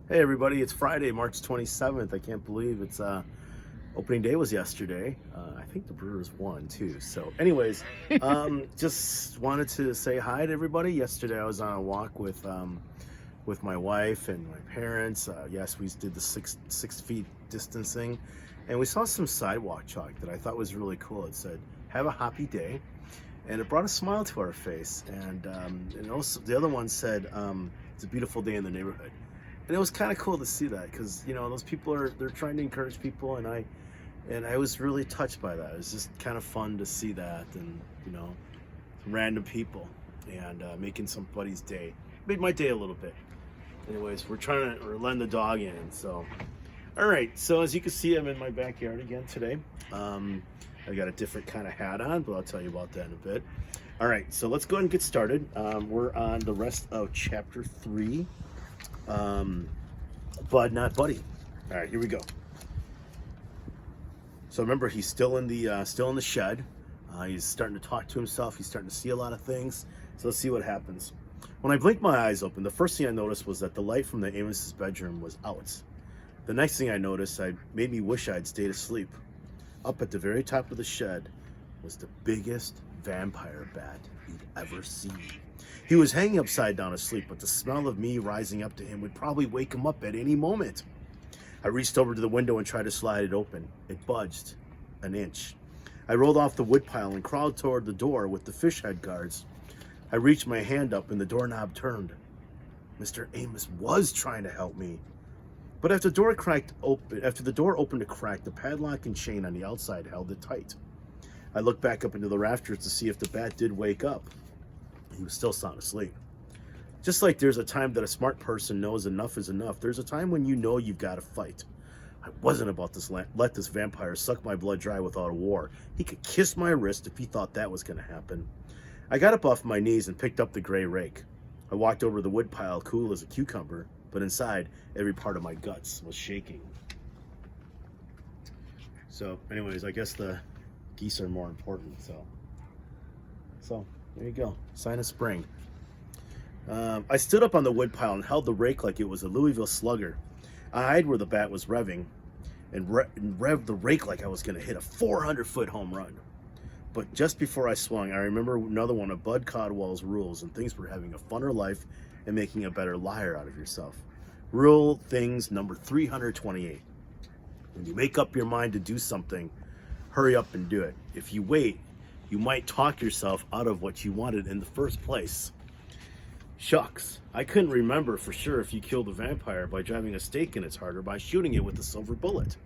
Hey everybody, it's Friday, March 27th. I can't believe it's opening day was yesterday. I think the Brewers won too. So anyways, just wanted to say hi to everybody. Yesterday I was on a walk with my wife and my parents. Yes, we did the six feet distancing, and we saw some sidewalk chalk that I thought was really cool. It said, "Have a happy day," and it brought a smile to our face. And also the other one said, "It's a beautiful day in the neighborhood." And it was kind of cool to see that because those people they're trying to encourage people, and I was really touched by that. It was just kind of fun to see that, and random people and making somebody's day. Made my day a little bit. Anyways, we're letting the dog in. So all right, so as you can see, I'm in my backyard again today. I got a different kind of hat on, but I'll tell you about that in a bit. All right, so let's go ahead and get started. We're on the rest of chapter 3. Bud Not Buddy. All right, here we go. So remember, he's still in the shed. He's starting to talk to himself. He's starting to see a lot of things. So let's see what happens. When I blinked my eyes open, the first thing I noticed was that the light from the Amos's bedroom was out. The next thing I noticed made me wish I'd stayed asleep. Up at the very top of the shed was the biggest vampire bat he'd ever seen. He was hanging upside down asleep, but the smell of me rising up to him would probably wake him up at any moment. I reached over to the window and tried to slide it open. It budged an inch. I rolled off the woodpile and crawled toward the door with the fish head guards. I reached my hand up and the doorknob turned. Mr. Amos was trying to help me. But after the door opened a crack, the padlock and chain on the outside held it tight. I looked back up into the rafters to see if the bat did wake up. He was still sound asleep. Just like there's a time that a smart person knows enough is enough, there's a time when you know you've got to fight. I wasn't about to let this vampire suck my blood dry without a war. He could kiss my wrist if he thought that was going to happen. I got up off my knees and picked up the gray rake. I walked over the woodpile cool as a cucumber, but inside, every part of my guts was shaking. So anyways, I guess the geese are more important, so there you go. Sign of spring. I stood up on the woodpile and held the rake like it was a Louisville Slugger. I eyed where the bat was revving and revved the rake like I was going to hit a 400-foot home run. But just before I swung, I remember another one of Bud Caldwell's rules, and things were having a funner life and making a better liar out of yourself. Rule things number 328. When you make up your mind to do something, hurry up and do it. If you wait, you might talk yourself out of what you wanted in the first place. Shucks, I couldn't remember for sure if you killed a vampire by driving a stake in its heart or by shooting it with a silver bullet.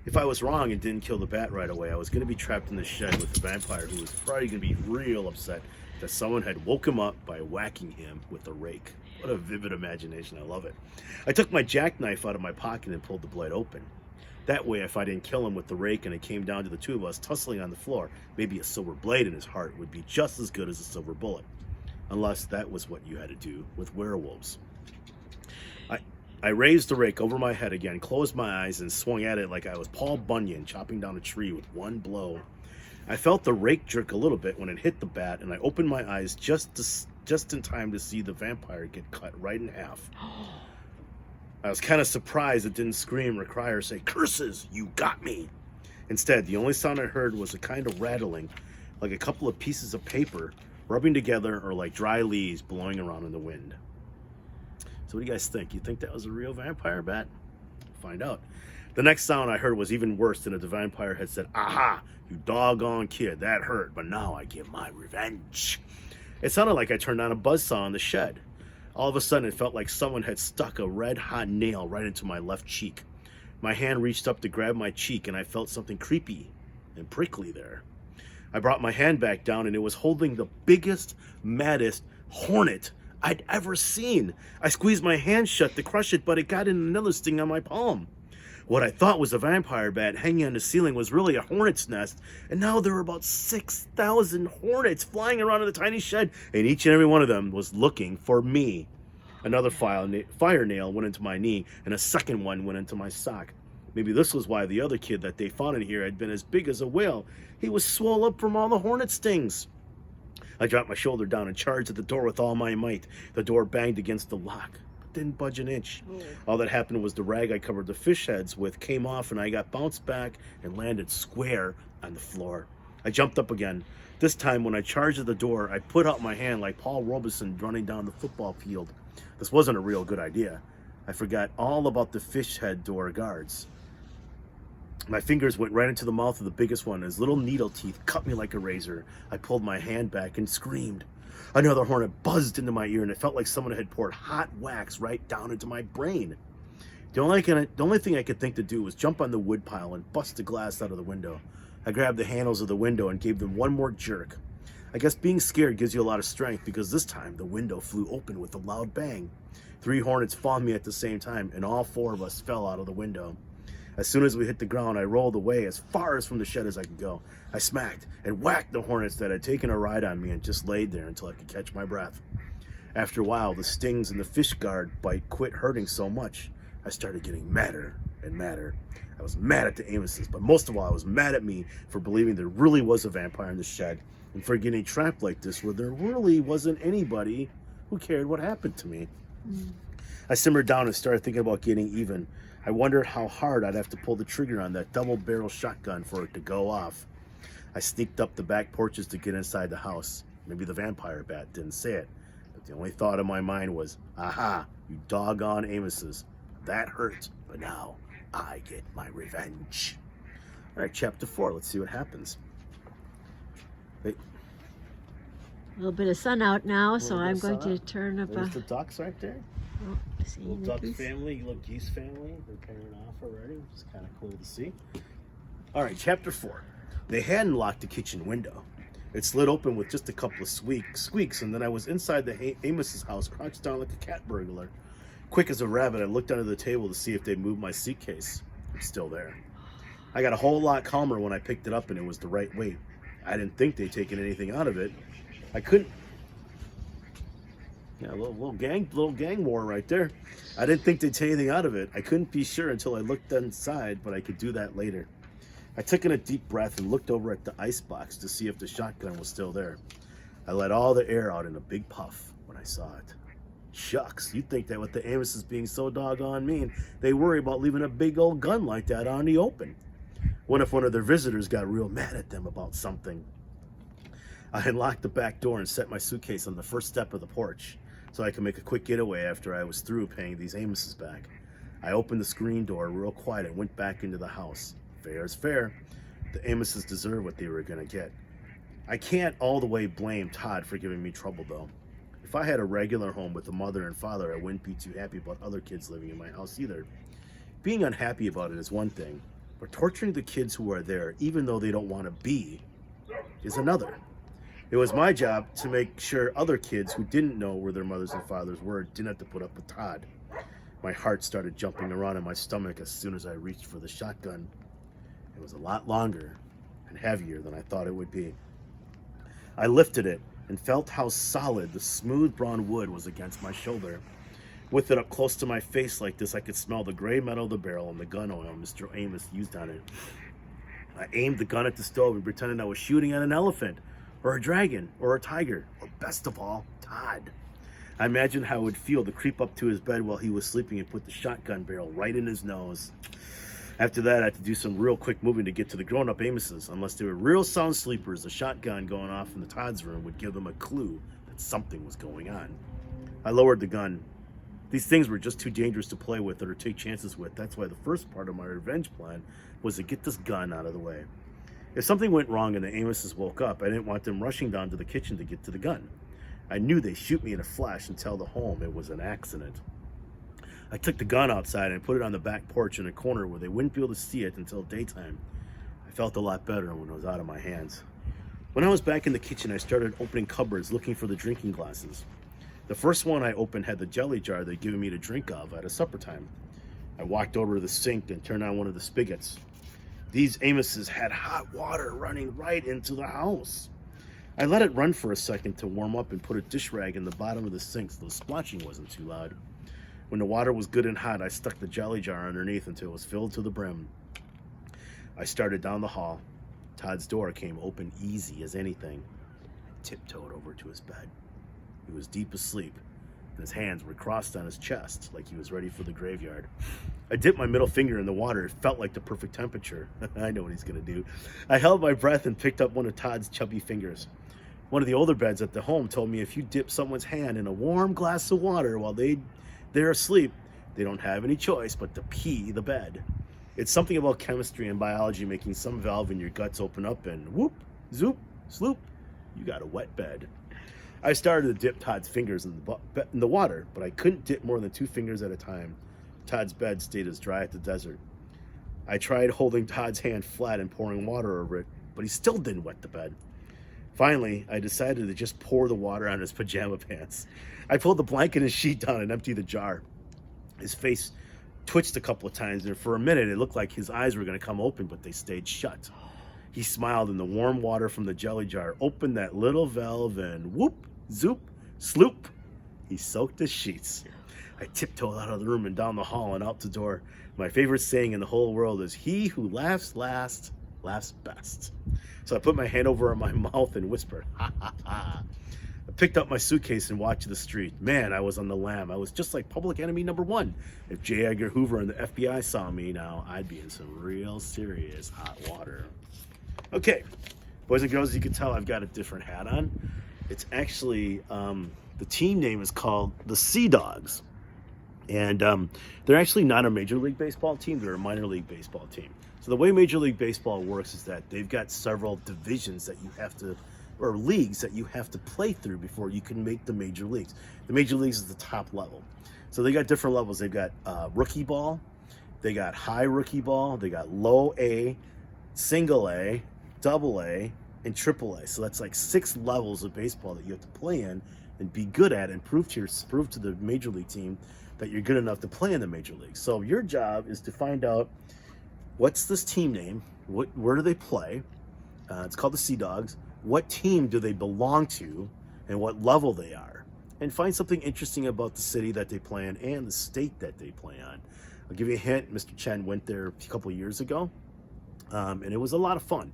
If I was wrong and didn't kill the bat right away, I was going to be trapped in the shed with the vampire who was probably going to be real upset that someone had woke him up by whacking him with a rake. What a vivid imagination, I love it. I took my jackknife out of my pocket and pulled the blade open. That way, if I didn't kill him with the rake and it came down to the two of us tussling on the floor, maybe a silver blade in his heart would be just as good as a silver bullet. Unless that was what you had to do with werewolves. I raised the rake over my head again, closed my eyes, and swung at it like I was Paul Bunyan chopping down a tree with one blow. I felt the rake jerk a little bit when it hit the bat, and I opened my eyes just in time to see the vampire get cut right in half. I was kind of surprised it didn't scream or cry or say, "Curses, you got me!" Instead, the only sound I heard was a kind of rattling, like a couple of pieces of paper rubbing together or like dry leaves blowing around in the wind. So what do you guys think? You think that was a real vampire bat? Find out. The next sound I heard was even worse than if the vampire had said, "Aha, you doggone kid, that hurt, but now I get my revenge." It sounded like I turned on a buzzsaw in the shed. All of a sudden, it felt like someone had stuck a red-hot nail right into my left cheek. My hand reached up to grab my cheek, and I felt something creepy and prickly there. I brought my hand back down, and it was holding the biggest, maddest hornet I'd ever seen. I squeezed my hand shut to crush it, but it got in another sting on my palm. What I thought was a vampire bat hanging on the ceiling was really a hornet's nest, and now there were about 6,000 hornets flying around in the tiny shed, and each and every one of them was looking for me. Another fire nail went into my knee, and a second one went into my sock. Maybe this was why the other kid that they found in here had been as big as a whale. He was swole up from all the hornet stings. I dropped my shoulder down and charged at the door with all my might. The door banged against the lock, but didn't budge an inch. Oh. All that happened was the rag I covered the fish heads with came off, and I got bounced back and landed square on the floor. I jumped up again. This time, when I charged at the door, I put out my hand like Paul Robeson running down the football field. This wasn't a real good idea. I forgot all about the fish head door guards. My fingers went right into the mouth of the biggest one. His little needle teeth cut me like a razor. I pulled my hand back and screamed. Another hornet buzzed into my ear, and it felt like someone had poured hot wax right down into my brain. The only thing I could think to do was jump on the wood pile and bust the glass out of the window. I grabbed the handles of the window and gave them one more jerk. I guess being scared gives you a lot of strength, because this time the window flew open with a loud bang. 3 hornets found me at the same time, and all 4 of us fell out of the window. As soon as we hit the ground, I rolled away as far as from the shed as I could go. I smacked and whacked the hornets that had taken a ride on me and just laid there until I could catch my breath. After a while, the stings and the fish guard bite quit hurting so much. I started getting madder and madder. I was mad at the Amoses, but most of all, I was mad at me for believing there really was a vampire in the shed, and for getting trapped like this where there really wasn't anybody who cared what happened to me. I simmered down and started thinking about getting even. I wondered how hard I'd have to pull the trigger on that double-barrel shotgun for it to go off. I sneaked up the back porches to get inside the house. Maybe the vampire bat didn't say it, but the only thought in my mind was, aha, you doggone Amoses. That hurt, but now I get my revenge. All right, chapter 4. Let's see what happens. Hey, A little bit of sun out now, so little I'm bit of going sun to out. turn up There's the ducks right there. oh, see Little the duck geese. family, little geese family. They're pairing off already, which is kind of cool to see. All right, chapter 4. They hadn't locked the kitchen window. It slid open with just a couple of squeaks, and then I was inside the Amos's house, crouched down like a cat burglar. Quick as a rabbit, I looked under the table to see if they'd moved my suitcase. It's still there. I got a whole lot calmer when I picked it up, and it was the right weight. I didn't think they'd taken anything out of it. I couldn't. Yeah, a little gang war right there. I didn't think they'd take anything out of it. I couldn't be sure until I looked inside, but I could do that later. I took in a deep breath and looked over at the icebox to see if the shotgun was still there. I let all the air out in a big puff when I saw it. Shucks, you'd think that with the Amoses being so doggone mean, they worry about leaving a big old gun like that out in the open. What if one of their visitors got real mad at them about something? I unlocked the back door and set my suitcase on the first step of the porch so I could make a quick getaway after I was through paying these Amoses back. I opened the screen door real quiet and went back into the house. Fair is fair. The Amoses deserve what they were going to get. I can't all the way blame Todd for giving me trouble, though. If I had a regular home with a mother and father, I wouldn't be too happy about other kids living in my house either. Being unhappy about it is one thing, but torturing the kids who are there, even though they don't want to be, is another. It was my job to make sure other kids who didn't know where their mothers and fathers were didn't have to put up with Todd. My heart started jumping around in my stomach as soon as I reached for the shotgun. It was a lot longer and heavier than I thought it would be. I lifted it and felt how solid the smooth brown wood was against my shoulder. With it up close to my face like this, I could smell the gray metal of the barrel and the gun oil Mr. Amos used on it. I aimed the gun at the stove and pretended I was shooting at an elephant, or a dragon, or a tiger, or best of all, Todd. I imagined how it would feel to creep up to his bed while he was sleeping and put the shotgun barrel right in his nose. After that, I had to do some real quick moving to get to the grown-up Amoses. Unless they were real sound sleepers, the shotgun going off in the Todd's room would give them a clue that something was going on. I lowered the gun. These things were just too dangerous to play with or take chances with. That's why the first part of my revenge plan was to get this gun out of the way. If something went wrong and the Amoses woke up, I didn't want them rushing down to the kitchen to get to the gun. I knew they'd shoot me in a flash and tell the home it was an accident. I took the gun outside and put it on the back porch in a corner where they wouldn't be able to see it until daytime. I felt a lot better when it was out of my hands. When I was back in the kitchen, I started opening cupboards looking for the drinking glasses. The first one I opened had the jelly jar they'd given me to drink of at a supper time. I walked over to the sink and turned on one of the spigots. These Amoses had hot water running right into the house. I let it run for a second to warm up and put a dish rag in the bottom of the sink so the splashing wasn't too loud. When the water was good and hot, I stuck the jelly jar underneath until it was filled to the brim. I started down the hall. Todd's door came open easy as anything. I tiptoed over to his bed. He was deep asleep, and his hands were crossed on his chest like he was ready for the graveyard. I dipped my middle finger in the water. It felt like the perfect temperature. I know what he's going to do. I held my breath and picked up one of Todd's chubby fingers. One of the older beds at the home told me if you dip someone's hand in a warm glass of water while they're asleep, they don't have any choice but to pee the bed. It's something about chemistry and biology making some valve in your guts open up and whoop, zoop, sloop, you got a wet bed. I started to dip Todd's fingers in the water, but I couldn't dip more than 2 fingers at a time. Todd's bed stayed as dry as the desert. I tried holding Todd's hand flat and pouring water over it, but he still didn't wet the bed. Finally, I decided to just pour the water on his pajama pants. I pulled the blanket and sheet down and emptied the jar. His face twitched a couple of times, and for a minute it looked like his eyes were going to come open, but they stayed shut. He smiled, and the warm water from the jelly jar opened that little valve, and whoop, zoop, sloop, he soaked the sheets. I tiptoed out of the room and down the hall and out the door. My favorite saying in the whole world is, "He who laughs last, laughs best." So I put my hand over my mouth and whispered, "Ha ha ha." I picked up my suitcase and walked to the street. Man, I was on the lam. I was just like Public Enemy #1. If J. Edgar Hoover and the FBI saw me now, I'd be in some real serious hot water. Okay, boys and girls, you can tell I've got a different hat on. It's actually, the team name is called the Sea Dogs. And they're actually not a Major League Baseball team. They're a minor league baseball team. So the way Major League Baseball works is that they've got several divisions that you have to, or leagues that you have to play through before you can make the major leagues. The major leagues is the top level. So they got different levels. They've got rookie ball, they got high rookie ball, they got low A, single A, double A, and triple A. So that's like 6 levels of baseball that you have to play in and be good at and prove to the major league team that you're good enough to play in the major league. So your job is to find out what's this team name, where do they play, it's called the Sea Dogs, what team do they belong to, and what level they are, and find something interesting about the city that they play in and the state that they play on. I'll give you a hint. Mr. Chen went there a couple of years ago, and it was a lot of fun.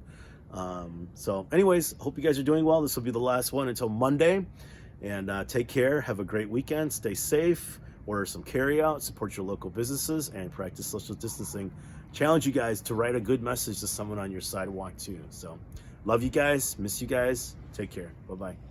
So anyways, hope you guys are doing well. This will be the last one until Monday, and take care. Have a great weekend. Stay safe. Order some carry out, support your local businesses, and practice social distancing. Challenge you guys to write a good message to someone on your sidewalk too. So love you guys, miss you guys, take care, bye-bye.